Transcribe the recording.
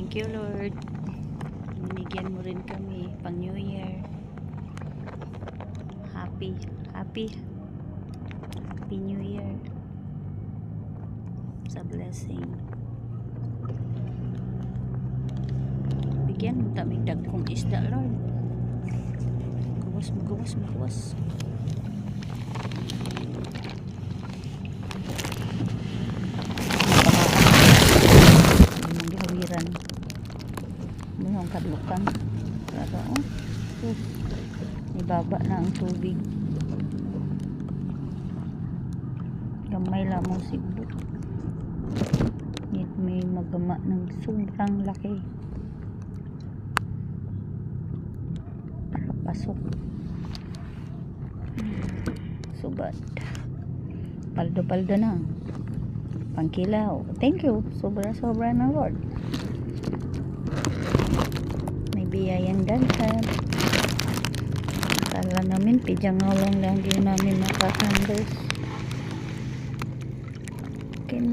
Thank you, Lord. Binigyan mo rin kami pang New Year. Happy New Year. Sa blessing. Bigyan mo tamig dagkong isda, Lord. Magawas. Gawiran mo ang kadlukan para ibaba na ang tubig, gamay lamang siguro may magama ng sobrang laki para pasok subad paldo na pangkilaw. Thank you, sobra na, Lord. May biyayang daghan. Kala namin pidyang lang din namin makahandles. Okay na.